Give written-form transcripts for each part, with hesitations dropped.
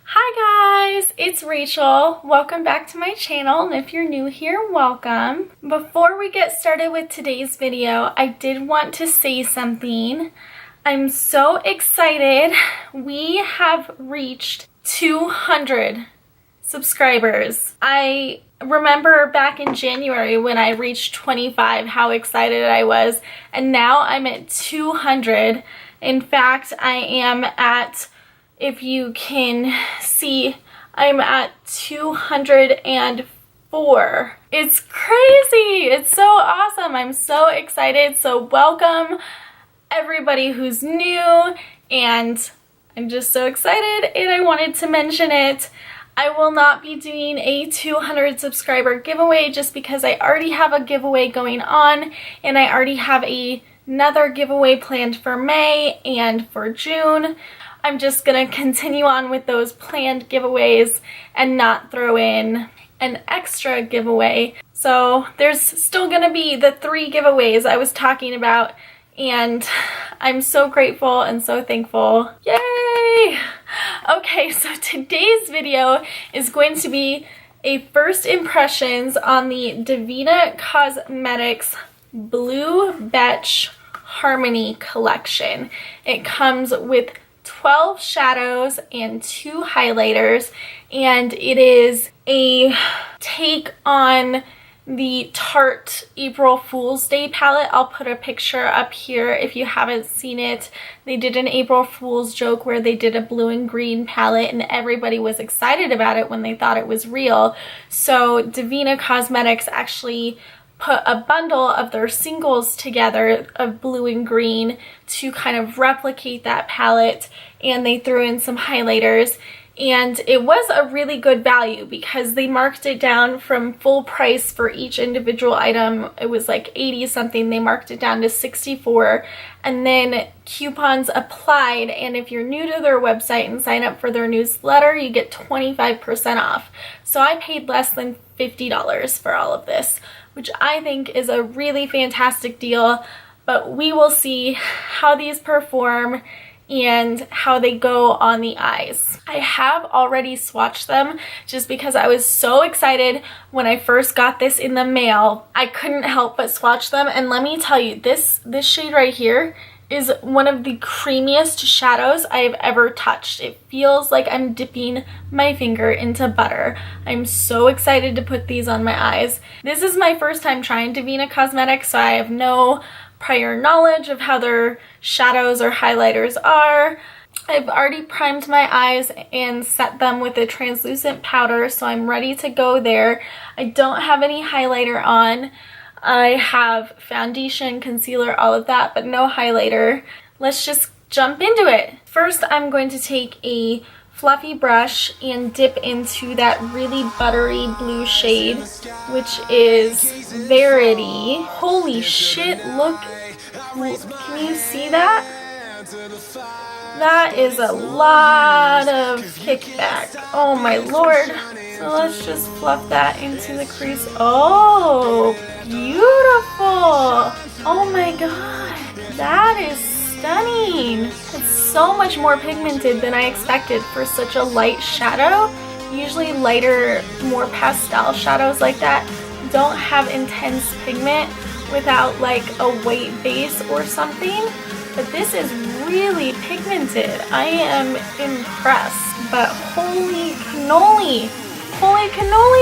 Hi guys, it's Rachel. Welcome back to my channel, and if you're new here, welcome. Before we get started with today's video, I did want to say something. I'm so excited. We have reached 200 subscribers. I remember back in January when I reached 25 how excited I was, and now I'm at 200. In fact, I am at, if you can see, I'm at 204. It's crazy. It's so awesome. I'm so excited. So welcome everybody who's new, and I'm just so excited and I wanted to mention it. I will not be doing a 200 subscriber giveaway just because I already have a giveaway going on, and I already have another giveaway planned for May and for June. I'm just gonna continue on with those planned giveaways and not throw in an extra giveaway. So there's still gonna be the 3 giveaways I was talking about, and I'm so grateful and so thankful. Yay! Okay, so today's video is going to be a first impressions on the Devinah Cosmetics Blue Betch Harmony collection. It comes with 12 shadows and 2 highlighters, and it is a take on the Tarte April Fool's Day palette. I'll put a picture up here if you haven't seen it. They did an April Fool's joke where they did a blue and green palette, and everybody was excited about it when they thought it was real. So Devinah Cosmetics actually put a bundle of their singles together of blue and green to kind of replicate that palette, and they threw in some highlighters. And it was a really good value because they marked it down from full price for each individual item. It was like 80 something. They marked it down to 64, and then coupons applied, and if you're new to their website and sign up for their newsletter, you get 25% off. So I paid less than $50 for all of this, which I think is a really fantastic deal. But we will see how these perform and how they go on the eyes. I have already swatched them just because I was so excited when I first got this in the mail. I couldn't help but swatch them, and let me tell you, this shade right here is one of the creamiest shadows I've ever touched. It feels like I'm dipping my finger into butter. I'm so excited to put these on my eyes. This is my first time trying Devinah Cosmetics, so I have no prior knowledge of how their shadows or highlighters are. I've already primed my eyes and set them with a translucent powder, so I'm ready to go there. I don't have any highlighter on. I have foundation, concealer, all of that, but no highlighter. Let's just jump into it. First, I'm going to take a fluffy brush and dip into that really buttery blue shade, which is Verity. Holy shit, look, can you see that? That is a lot of kickback. Oh my lord. So let's just fluff that into the crease. Oh, beautiful. Oh my god, that is stunning. It's so much more pigmented than I expected for such a light shadow. Usually lighter, more pastel shadows like that don't have intense pigment without like a white base or something, but this is really pigmented. I am impressed, but holy cannoli,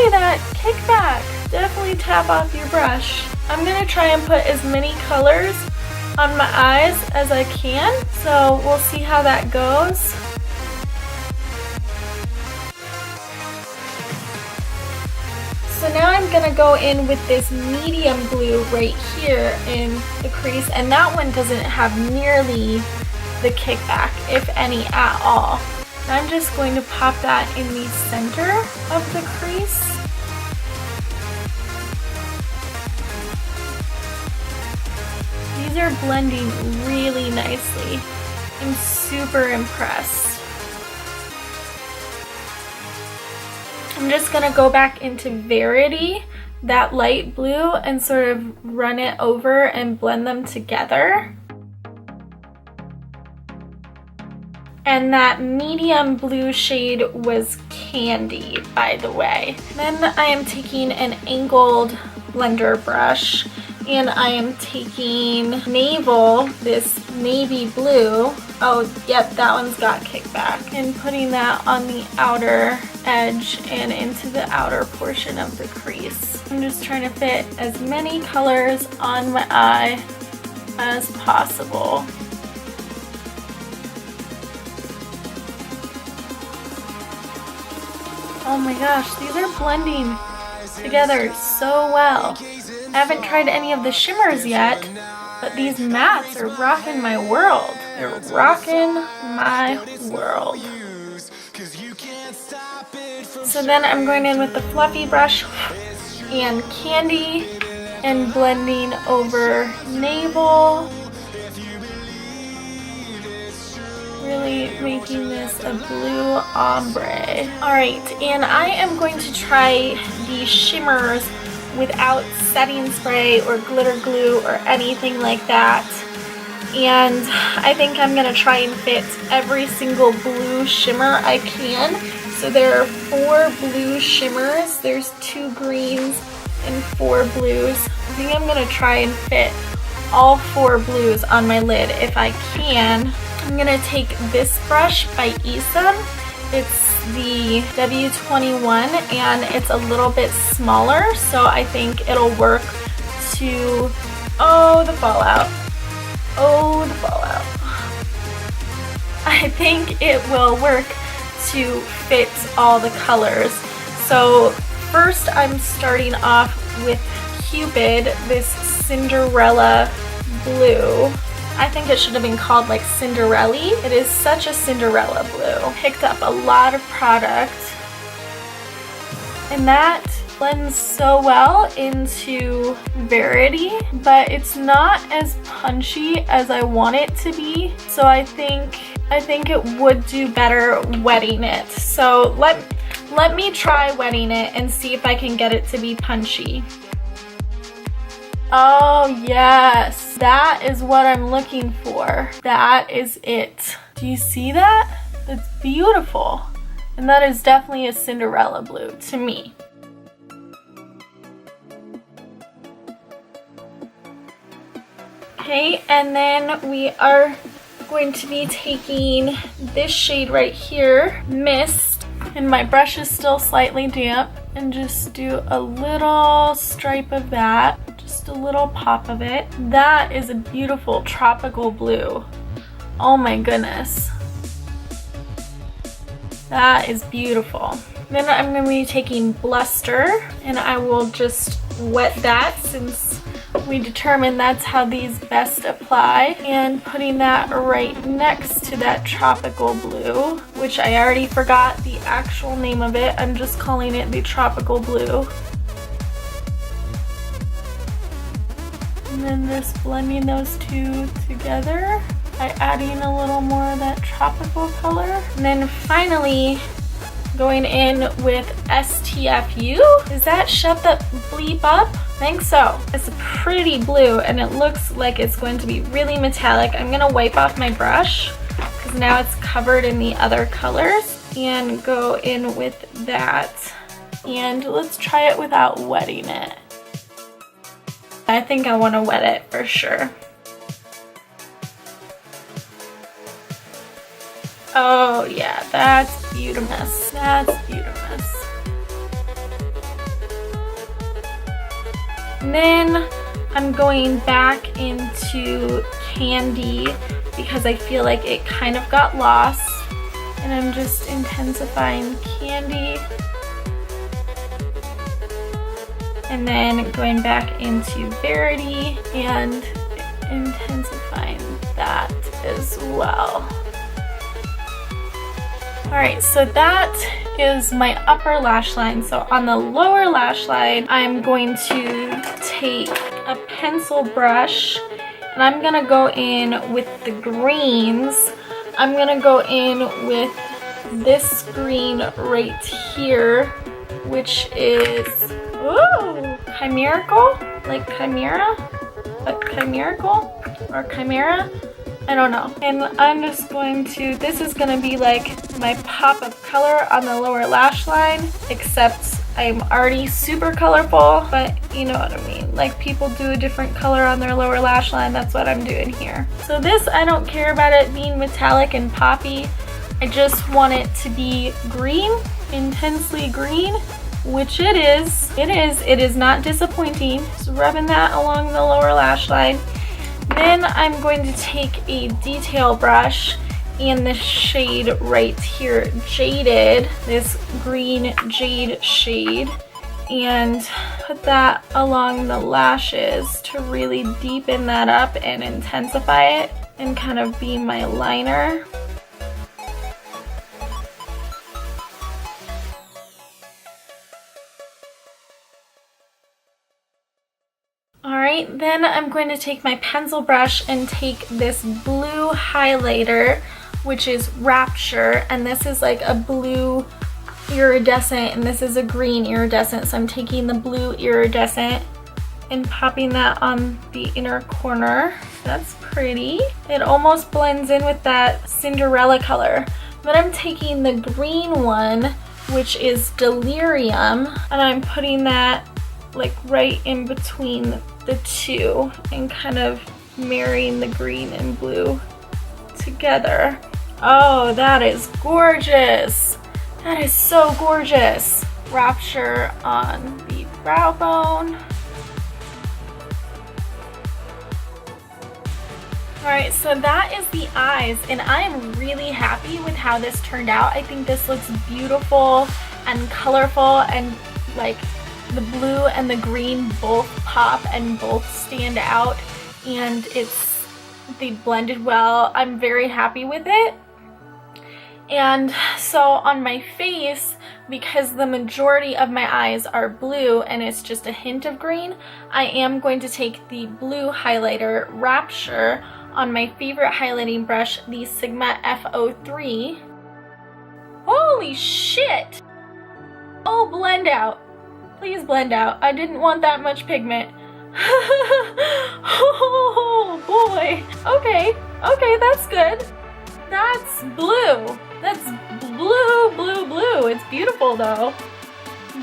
that kickback. Definitely tap off your brush. I'm gonna try and put as many colors on my eyes as I can, so we'll see how that goes. So now I'm gonna go in with this medium blue right here in the crease, and that one doesn't have nearly the kickback, if any at all. And I'm just going to pop that in the center of the crease. These are blending really nicely. I'm super impressed. I'm just gonna go back into Verity, that light blue, and sort of run it over and blend them together. And that medium blue shade was Candy, by the way. Then I am taking an angled blender brush, and I am taking Navel, this navy blue. Oh, yep, that one's got kickback. And putting that on the outer edge and into the outer portion of the crease. I'm just trying to fit as many colors on my eye as possible. Oh my gosh, these are blending together so well. I haven't tried any of the shimmers yet, but these mattes are rocking my world. They're rocking my world. So then I'm going in with the fluffy brush and Candy and blending over Navel. Really making this a blue ombre. Alright, and I am going to try these shimmers without setting spray or glitter glue or anything like that. And I think I'm going to try and fit every single blue shimmer I can. So there are 4 blue shimmers, there's 2 greens and 4 blues. I think I'm going to try and fit all 4 blues on my lid if I can. I'm going to take this brush by Isam. It's the W21 and it's a little bit smaller, so I think it'll work to, oh, the fallout. Oh, the fallout. I think it will work to fit all the colors. So first I'm starting off with Cupid, this Cinderella Blue. I think it should have been called like Cinderella. It is such a Cinderella blue. Picked up a lot of product. And that blends so well into Verity, but it's not as punchy as I want it to be. So I think it would do better wetting it. So let me try wetting it and see if I can get it to be punchy. Oh yes, that is what I'm looking for. That is it. Do you see that? It's beautiful. And that is definitely a Cinderella blue to me. Okay, and then we are going to be taking this shade right here, Mist, and my brush is still slightly damp, and just do a little stripe of that. Just a little pop of it. That is a beautiful tropical blue. Oh my goodness. That is beautiful. Then I'm going to be taking Bluster, and I will just wet that since we determined that's how these best apply, and putting that right next to that tropical blue, which I already forgot the actual name of it. I'm just calling it the tropical blue. And then just blending those two together by adding a little more of that tropical color. And then finally going in with STFU. Does that shut the bleep up? I think so. It's a pretty blue and it looks like it's going to be really metallic. I'm gonna wipe off my brush because now it's covered in the other colors, and go in with that. And let's try it without wetting it. I think I want to wet it for sure. Oh yeah, that's beautiful. That's beautiful. And then I'm going back into Candy because I feel like it kind of got lost. And I'm just intensifying Candy. And then going back into Verity and intensifying that as well. Alright, so that is my upper lash line. So on the lower lash line, I'm going to take a pencil brush and I'm going to go in with the greens. I'm going to go in with this green right here, which is, ooh, Chimerical? Like Chimera? But Chimerical? Or Chimera? I don't know. And I'm just going to, this is gonna be like my pop of color on the lower lash line, except I'm already super colorful, but you know what I mean. Like people do a different color on their lower lash line, that's what I'm doing here. So this, I don't care about it being metallic and poppy. I just want it to be green, intensely green, which it is. It is not disappointing. Just rubbing that along the lower lash line. Then I'm going to take a detail brush and this shade right here, Jaded, this green jade shade, and put that along the lashes to really deepen that up and intensify it and kind of be my liner. Alright, then I'm going to take my pencil brush and take this blue highlighter, which is Rapture, and this is like a blue iridescent and this is a green iridescent, so I'm taking the blue iridescent and popping that on the inner corner. That's pretty. It almost blends in with that Cinderella color. Then I'm taking the green one, which is Delirium, and I'm putting that like right in between the two and kind of marrying the green and blue together. Oh, that is gorgeous. That is so gorgeous. Rapture on the brow bone. Alright, so that is the eyes, and I am really happy with how this turned out. I think this looks beautiful and colorful, and like the blue and the green both pop and both stand out, and they blended well. I'm very happy with it. And so on my face, because the majority of my eyes are blue and it's just a hint of green, I am going to take the blue highlighter Rapture on my favorite highlighting brush, the Sigma F03. Holy shit! Oh, blend out. Please blend out. I didn't want that much pigment. Oh boy. Okay, that's good. That's blue. That's blue, blue, blue. It's beautiful though.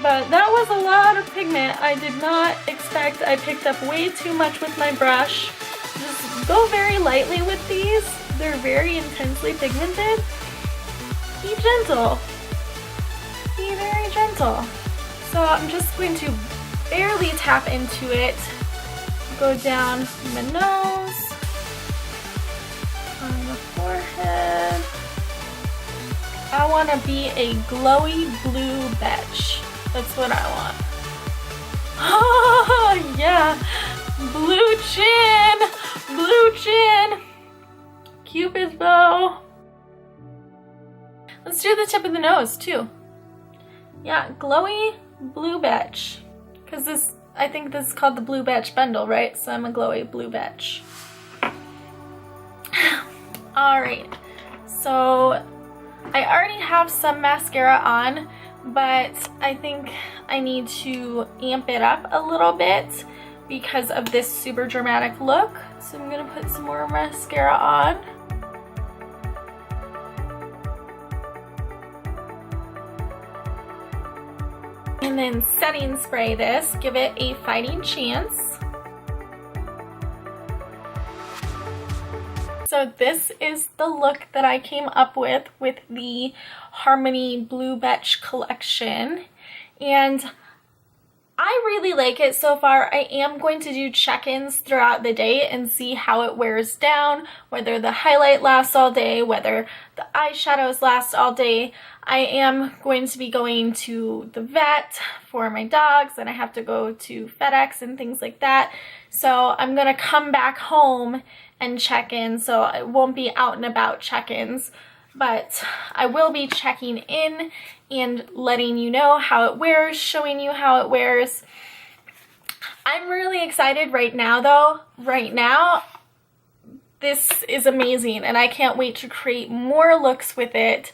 But that was a lot of pigment. I did not expect. I picked up way too much with my brush. Just go very lightly with these. They're very intensely pigmented. Be gentle. Be very gentle. So I'm just going to barely tap into it, go down my nose, on the forehead. I want to be a glowy blue Betch. That's what I want. Oh yeah, blue chin, Cupid's bow. Let's do the tip of the nose too. Yeah, glowy blue Betch, because this, I think this is called the Blue Betch bundle, right? So I'm a glowy blue Betch. Alright, so I already have some mascara on, but I think I need to amp it up a little bit because of this super dramatic look. So I'm gonna put some more mascara on. And then setting spray this, give it a fighting chance. So this is the look that I came up with the Harmony Blue Betch collection. And I really like it so far. I am going to do check-ins throughout the day and see how it wears down, whether the highlight lasts all day, whether the eyeshadows last all day. I am going to be going to the vet for my dogs, and I have to go to FedEx and things like that. So I'm gonna come back home and check in, so it won't be out and about check-ins, but I will be checking in and letting you know how it wears, showing you how it wears. I'm really excited right now though. Right now, this is amazing, and I can't wait to create more looks with it.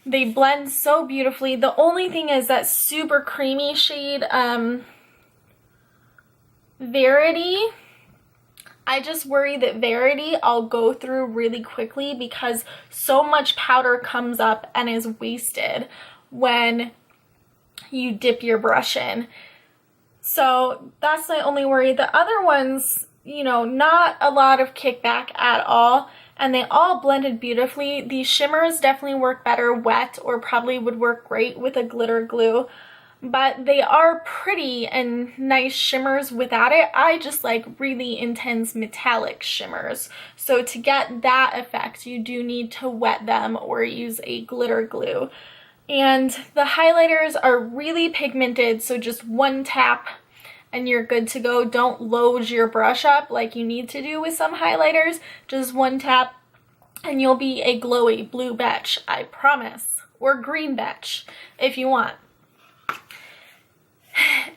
They blend so beautifully. The only thing is that super creamy shade, Verity. I just worry that Verity I'll go through really quickly because so much powder comes up and is wasted when you dip your brush in. So that's my only worry. The other ones, you know, not a lot of kickback at all, and they all blended beautifully. These shimmers definitely work better wet, or probably would work great with a glitter glue, but they are pretty and nice shimmers without it. I just like really intense metallic shimmers. So to get that effect, you do need to wet them or use a glitter glue. And the highlighters are really pigmented, so just one tap and you're good to go. Don't load your brush up like you need to do with some highlighters. Just one tap and you'll be a glowy blue Betch, I promise. Or green Betch if you want.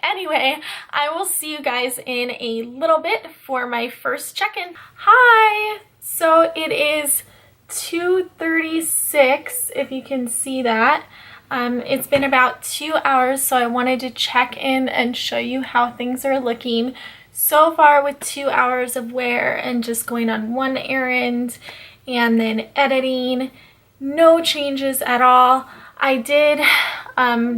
Anyway, I will see you guys in a little bit for my first check-in. Hi! So it is 2:36, if you can see that. It's been about 2 hours, so I wanted to check in and show you how things are looking so far with 2 hours of wear and just going on one errand and then editing. No changes at all. I did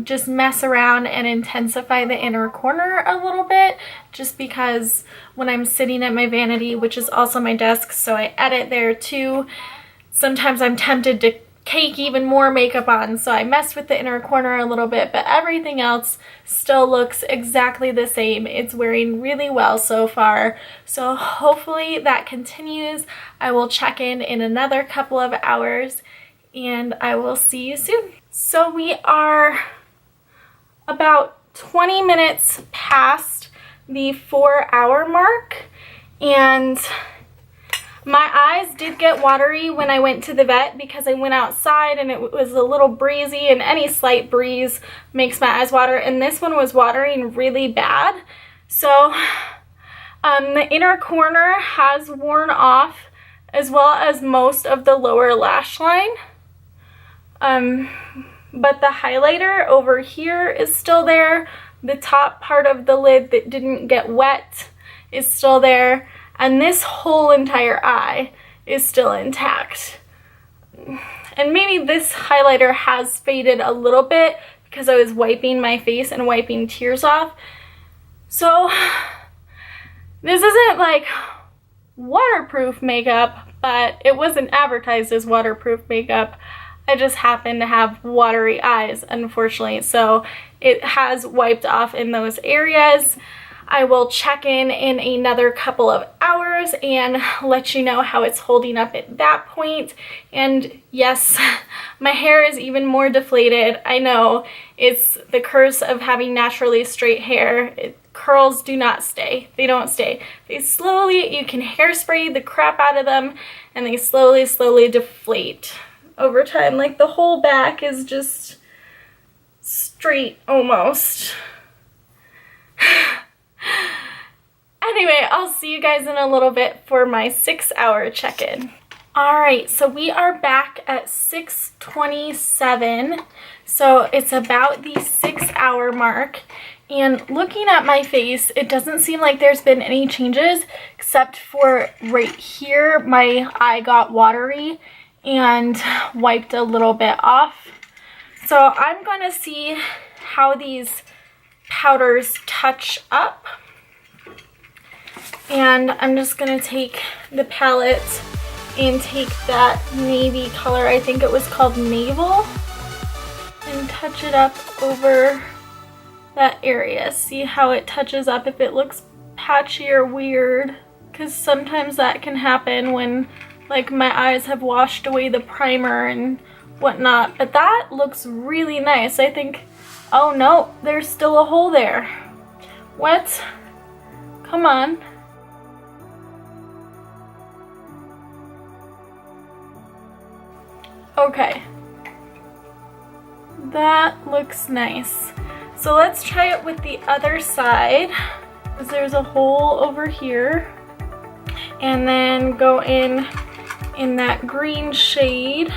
just mess around and intensify the inner corner a little bit, just because when I'm sitting at my vanity, which is also my desk, so I edit there too, sometimes I'm tempted to cake even more makeup on, so I messed with the inner corner a little bit, but everything else still looks exactly the same. It's wearing really well so far, so hopefully that continues. I will check in another couple of hours and I will see you soon. So we are about 20 minutes past the 4-hour mark, and my eyes did get watery when I went to the vet because I went outside and it was a little breezy, and any slight breeze makes my eyes water, and this one was watering really bad. So the inner corner has worn off, as well as most of the lower lash line. But the highlighter over here is still there. The top part of the lid that didn't get wet is still there. And this whole entire eye is still intact. And maybe this highlighter has faded a little bit because I was wiping my face and wiping tears off. So this isn't like waterproof makeup, but it wasn't advertised as waterproof makeup. I just happen to have watery eyes, unfortunately, so it has wiped off in those areas. I will check in another couple of hours and let you know how it's holding up at that point. And yes, my hair is even more deflated. I know, it's the curse of having naturally straight hair. Curls do not stay. They don't stay. They slowly, you can hairspray the crap out of them, and they slowly deflate over time. Like the whole back is just straight almost. Anyway, I'll see you guys in a little bit for my 6-hour check-in. Alright, so we are back at 6:27. So it's about the 6-hour mark. And looking at my face, it doesn't seem like there's been any changes, except for right here, my eye got watery and wiped a little bit off. So I'm going to see how these powders touch up. And I'm just going to take the palette and take that navy color, I think it was called Navel, and touch it up over that area. See how it touches up, if it looks patchy or weird, because sometimes that can happen when like my eyes have washed away the primer and whatnot. But that looks really nice. I think, oh no, there's still a hole there. What? Come on. Okay. That looks nice. So let's try it with the other side, because there's a hole over here. And then go in that green shade.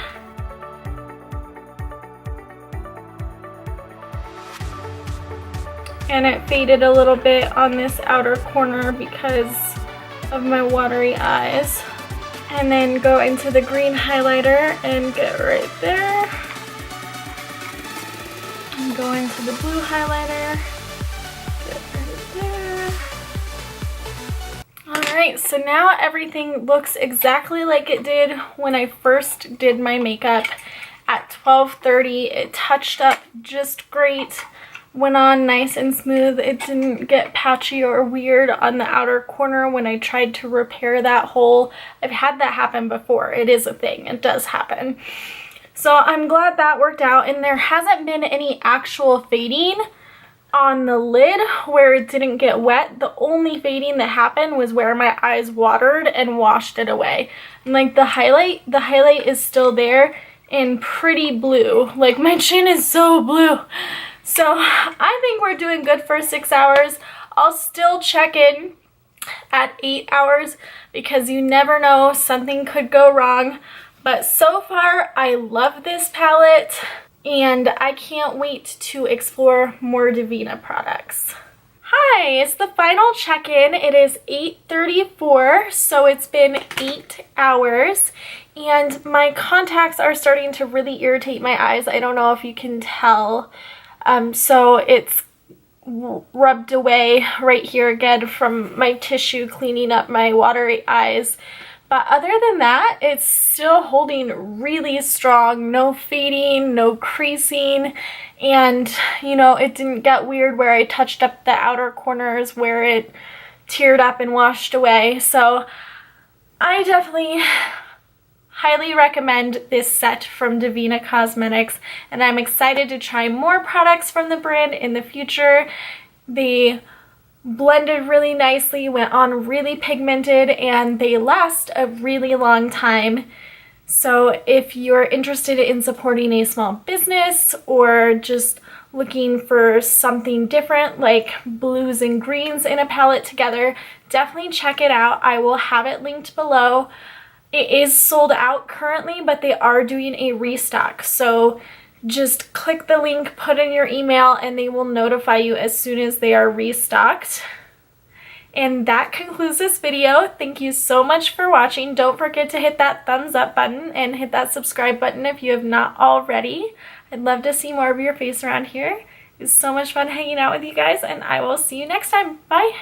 And it faded a little bit on this outer corner because of my watery eyes. And then go into the green highlighter and get right there. And go into the blue highlighter. Get right there. Alright, so now everything looks exactly like it did when I first did my makeup at 12:30. It touched up just great. Went on nice and smooth. It didn't get patchy or weird on the outer corner when I tried to repair that hole. I've had that happen before. It is a thing. It does happen. So I'm glad that worked out, and there hasn't been any actual fading on the lid where it didn't get wet. The only fading that happened was where my eyes watered and washed it away. And like the highlight is still there and pretty blue. Like my chin is so blue. So I think we're doing good for 6 hours. I'll still check in at 8 hours because you never know, something could go wrong. But so far, I love this palette and I can't wait to explore more Devinah products. Hi, it's the final check-in. It is 8:34, so it's been 8 hours. And my contacts are starting to really irritate my eyes. I don't know if you can tell. So it's rubbed away right here again from my tissue cleaning up my watery eyes. But other than that, it's still holding really strong. No fading, no creasing. And, you know, it didn't get weird where I touched up the outer corners where it teared up and washed away. So I definitely highly recommend this set from Devinah Cosmetics, and I'm excited to try more products from the brand in the future. They blended really nicely, went on really pigmented, and they last a really long time. So if you're interested in supporting a small business or just looking for something different like blues and greens in a palette together, definitely check it out. I will have it linked below. It is sold out currently, but they are doing a restock. So just click the link, put in your email, and they will notify you as soon as they are restocked. And that concludes this video. Thank you so much for watching. Don't forget to hit that thumbs up button and hit that subscribe button if you have not already. I'd love to see more of your face around here. It's so much fun hanging out with you guys, and I will see you next time. Bye!